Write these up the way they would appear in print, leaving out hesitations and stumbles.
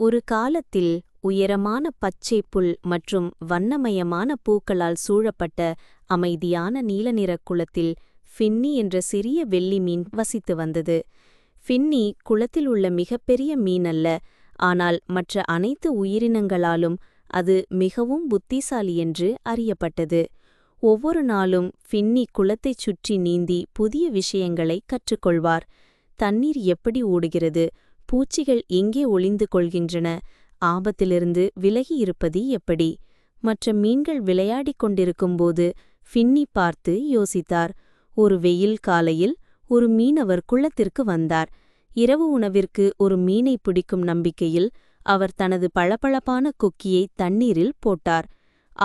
ஒரு காலத்தில் உயரமான பச்சை புல் மற்றும் வண்ணமயமான பூக்களால் சூழப்பட்ட அமைதியான நீலநிறக் குளத்தில் ஃபின்னி என்ற சிறிய வெள்ளி மீன் வசித்து வந்தது. ஃபின்னி குளத்தில் உள்ள மிகப்பெரிய மீன் அல்ல, ஆனால் மற்ற அனைத்து உயிரினங்களாலும் அது மிகவும் புத்திசாலி என்று அறியப்பட்டது. ஒவ்வொரு நாளும் ஃபின்னி குளத்தைச் சுற்றி நீந்தி புதிய விஷயங்களை கற்றுக்கொள்வார். தண்ணீர் எப்படி ஓடுகிறது, பூச்சிகள் எங்கே ஒளிந்து கொள்கின்றன, ஆபத்திலிருந்து விலகி இருப்பது எப்படி. மற்ற மீன்கள் விளையாடிக் கொண்டிருக்கும்போது ஃபின்னி பார்த்து யோசித்தார். ஒரு வெயில் காலையில் ஒரு மீனவர் குளத்திற்கு வந்தார். இரவு உணவிற்கு ஒரு மீனை பிடிக்கும் நம்பிக்கையில் அவர் தனது பளபளப்பான கொக்கியை தண்ணீரில் போட்டார்.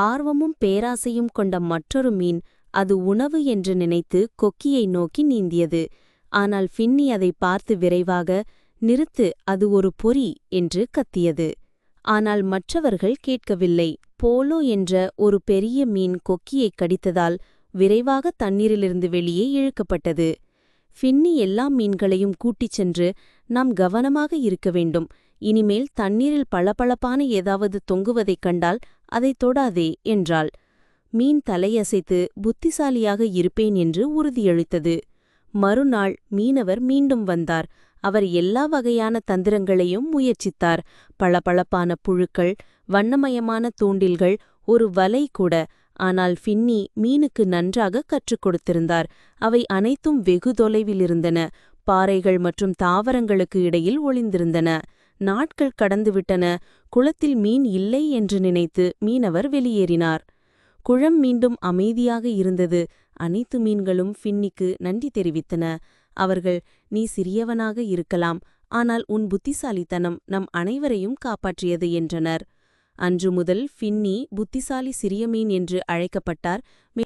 ஆர்வமும் பேராசையும் கொண்ட மற்றொரு மீன் அது உணவு என்று நினைத்து கொக்கியை நோக்கி நீந்தியது. ஆனால் ஃபின்னி அதை பார்த்து விரைவாக, நிறுத்து, அது ஒரு பொறி என்று கத்தியது. ஆனால் மற்றவர்கள் கேட்கவில்லை. போலோ என்ற ஒரு பெரிய மீன் கொக்கியைக் கடித்ததால் விரைவாக தண்ணீரிலிருந்து வெளியே இழுக்கப்பட்டது. ஃபின்னி எல்லா மீன்களையும் கூட்டிச் சென்று, நாம் கவனமாக இருக்க வேண்டும், இனிமேல் தண்ணீரில் பளபளப்பான ஏதாவது தொங்குவதைக் கண்டால் அதை தொடாதே என்றாள். மீன் தலையசைத்து புத்திசாலியாக இருப்பேன் என்று உறுதியளித்தது. மறுநாள் மீனவர் மீண்டும் வந்தார். அவர் எல்லா வகையான தந்திரங்களையும் முயற்சித்தார். பளபளப்பான புழுக்கள், வண்ணமயமான தூண்டில்கள், ஒரு வலை கூட. ஆனால் ஃபின்னி மீனுக்கு நன்றாக கற்றுக் கொடுத்திருந்தார். அவை அனைத்தும் வெகு தொலைவில் இருந்தன. பாறைகள் மற்றும் தாவரங்களுக்கு இடையில் ஒளிந்திருந்தன. நாட்கள் கடந்துவிட்டன. குளத்தில் மீன் இல்லை என்று நினைத்து மீனவர் வெளியேறினார். குளம் மீண்டும் அமைதியாக இருந்தது. அனைத்து மீன்களும் ஃபின்னிக்கு நன்றி தெரிவித்தன. அவர்கள், நீ சிறியவனாக இருக்கலாம், ஆனால் உன் புத்திசாலித்தனம் நம் அனைவரையும் காப்பாற்றியது என்றனர். அன்று முதல் ஃபின்னி புத்திசாலி சிறிய மீன் என்று அழைக்கப்பட்டார்.